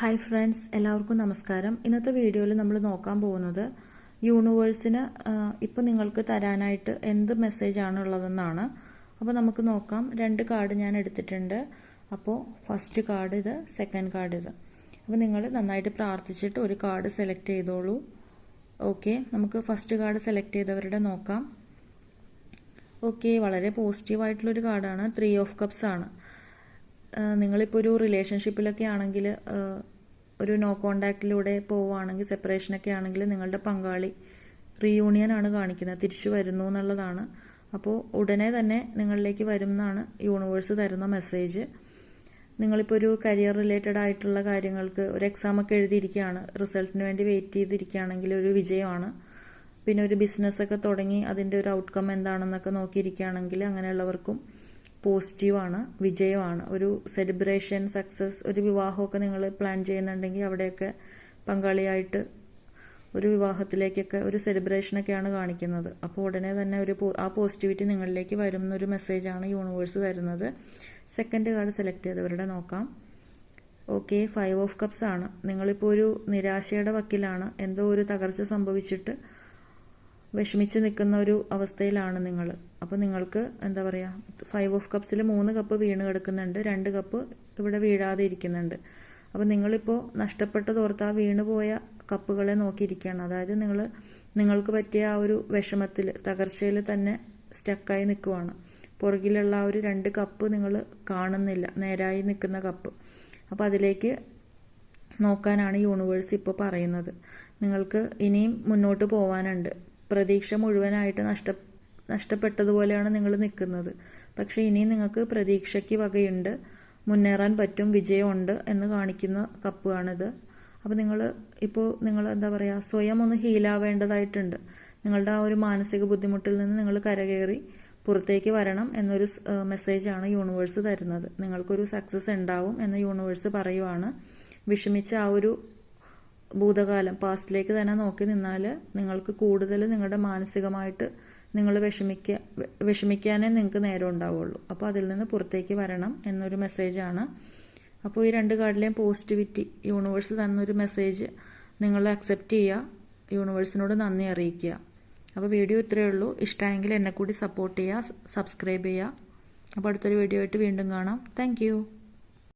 Hi friends, എല്ലാവർക്കും നമസ്കാരം. ഇന്നത്തെ വീഡിയോയിൽ നമ്മൾ നോക്കാൻ പോകുന്നത് യൂണിവേഴ്സിന് ഇപ്പോൾ നിങ്ങൾക്ക് തരാനായിട്ട് എന്ത് മെസ്സേജാണ് ഉള്ളതെന്നാണ്. അപ്പോൾ നമുക്ക് നോക്കാം. 2 കാർഡ് ഞാൻ എടുത്തിട്ടുണ്ട്. അപ്പോൾ ഫസ്റ്റ് കാർഡ് ഇത്, സെക്കൻഡ് കാർഡ് ഇത്. അപ്പോൾ നിങ്ങൾ നന്നായിട്ട് പ്രാർത്ഥിച്ചിട്ട് ഒരു കാർഡ് സെലക്ട് ചെയ്തോളൂ. ഓക്കെ, നമുക്ക് ഫസ്റ്റ് കാർഡ് സെലക്ട് ചെയ്തവരുടെ നോക്കാം. ഓക്കെ, വളരെ പോസിറ്റീവായിട്ടുള്ളൊരു കാർഡാണ്. 3 ഓഫ് കപ്സ് ആണ്. നിങ്ങളിപ്പോൾ ഒരു റിലേഷൻഷിപ്പിലൊക്കെ ആണെങ്കിൽ, ഒരു നോ കോണ്ടാക്റ്റിലൂടെ പോവുകയാണെങ്കിൽ, സെപ്പറേഷനൊക്കെ ആണെങ്കിൽ നിങ്ങളുടെ പങ്കാളി റീയൂണിയൻ ആണ് കാണിക്കുന്നത്, തിരിച്ചു വരുന്നു എന്നുള്ളതാണ്. അപ്പോൾ ഉടനെ തന്നെ നിങ്ങളിലേക്ക് വരും എന്നാണ് യൂണിവേഴ്സ് തരുന്ന മെസ്സേജ്. നിങ്ങളിപ്പോൾ ഒരു കരിയർ റിലേറ്റഡ് ആയിട്ടുള്ള കാര്യങ്ങൾക്ക് ഒരു എക്സാമൊക്കെ എഴുതിയിരിക്കുകയാണ്, റിസൾട്ടിന് വേണ്ടി വെയിറ്റ് ചെയ്തിരിക്കുകയാണെങ്കിൽ ഒരു വിജയമാണ്. പിന്നെ ഒരു ബിസിനസ്സൊക്കെ തുടങ്ങി അതിൻ്റെ ഒരു ഔട്ട്കം എന്താണെന്നൊക്കെ നോക്കിയിരിക്കുകയാണെങ്കിൽ അങ്ങനെയുള്ളവർക്കും പോസിറ്റീവാണ്, വിജയമാണ്. ഒരു സെലിബ്രേഷൻ, സക്സസ്, ഒരു വിവാഹമൊക്കെ നിങ്ങൾ പ്ലാൻ ചെയ്യുന്നുണ്ടെങ്കിൽ അവിടെയൊക്കെ പങ്കാളിയായിട്ട് ഒരു വിവാഹത്തിലേക്കൊക്കെ ഒരു സെലിബ്രേഷനൊക്കെയാണ് കാണിക്കുന്നത്. അപ്പോൾ ഉടനെ തന്നെ ആ പോസിറ്റിവിറ്റി നിങ്ങളിലേക്ക് വരും എന്നൊരു മെസ്സേജാണ് യൂണിവേഴ്സ് തരുന്നത്. സെക്കൻഡ് കാർഡ് സെലക്ട് ചെയ്തവരുടെ നോക്കാം. ഓക്കെ, 5 ഓഫ് കപ്സ് ആണ്. നിങ്ങളിപ്പോൾ ഒരു നിരാശയുടെ വക്കിലാണ്, എന്തോ ഒരു തകർച്ച സംഭവിച്ചിട്ട് വിഷമിച്ച് നിൽക്കുന്ന ഒരു അവസ്ഥയിലാണ് നിങ്ങൾ. അപ്പോൾ നിങ്ങൾക്ക് എന്താ പറയുക, 5 ഓഫ് കപ്സിൽ 3 കപ്പ് വീണ് കിടക്കുന്നുണ്ട്, 2 കപ്പ് ഇവിടെ വീഴാതെ ഇരിക്കുന്നുണ്ട്. അപ്പോൾ നിങ്ങളിപ്പോൾ നഷ്ടപ്പെട്ടതോർത്ത് ആ വീണുപോയ കപ്പുകളെ നോക്കിയിരിക്കുകയാണ്. അതായത് നിങ്ങൾക്ക് പറ്റിയ ആ ഒരു വിഷമത്തിൽ, തകർച്ചയിൽ തന്നെ സ്റ്റക്കായി നിൽക്കുവാണ്. പുറകിലുള്ള ആ ഒരു 2 കപ്പ് നിങ്ങൾ കാണുന്നില്ല, നേരായി നിൽക്കുന്ന കപ്പ്. അപ്പോൾ അതിലേക്ക് നോക്കാനാണ് യൂണിവേഴ്സ് ഇപ്പോൾ പറയുന്നത്. നിങ്ങൾക്ക് ഇനിയും മുന്നോട്ട് പോകാനുണ്ട്. പ്രതീക്ഷ മുഴുവനായിട്ട് നഷ്ടപ്പെട്ടതുപോലെയാണ് നിങ്ങൾ നിൽക്കുന്നത്. പക്ഷെ ഇനിയും നിങ്ങൾക്ക് പ്രതീക്ഷയ്ക്ക് വകയുണ്ട്, മുന്നേറാൻ പറ്റും, വിജയമുണ്ട് എന്ന് കാണിക്കുന്ന കപ്പാണിത്. അപ്പോൾ നിങ്ങൾ എന്താ പറയുക, സ്വയം ഒന്ന് ഹീലാവേണ്ടതായിട്ടുണ്ട്. നിങ്ങളുടെ ആ ഒരു മാനസിക ബുദ്ധിമുട്ടിൽ നിന്ന് നിങ്ങൾ കരകയറി പുറത്തേക്ക് വരണം എന്നൊരു മെസ്സേജാണ് യൂണിവേഴ്സ് തരുന്നത്. നിങ്ങൾക്കൊരു സക്സസ് ഉണ്ടാവും എന്ന് യൂണിവേഴ്സ് പറയുവാണ്. വിഷമിച്ച ആ ഒരു ഭൂതകാലം, പാസ്റ്റിലേക്ക് തന്നെ നോക്കി നിന്നാൽ നിങ്ങൾക്ക് കൂടുതൽ നിങ്ങളുടെ മാനസികമായിട്ട് നിങ്ങൾ വിഷമിക്കാനേ നിങ്ങൾക്ക് നേരം ഉണ്ടാവുള്ളൂ. അപ്പോൾ അതിൽ നിന്ന് പുറത്തേക്ക് വരണം എന്നൊരു മെസ്സേജാണ്. അപ്പോൾ ഈ 2 കാർഡിലെയും പോസിറ്റിവിറ്റി, യൂണിവേഴ്സ് തന്നൊരു മെസ്സേജ് നിങ്ങൾ അക്സെപ്റ്റ് ചെയ്യുക, യൂണിവേഴ്സിനോട് നന്ദി അറിയിക്കുക. അപ്പോൾ വീഡിയോ ഇത്രയേ ഉള്ളൂ. ഇഷ്ടമായെങ്കിൽ എന്നെ കൂടി സപ്പോർട്ട് ചെയ്യുക, സബ്സ്ക്രൈബ് ചെയ്യുക. അപ്പോൾ അടുത്തൊരു വീഡിയോ ആയിട്ട് വീണ്ടും കാണാം. താങ്ക്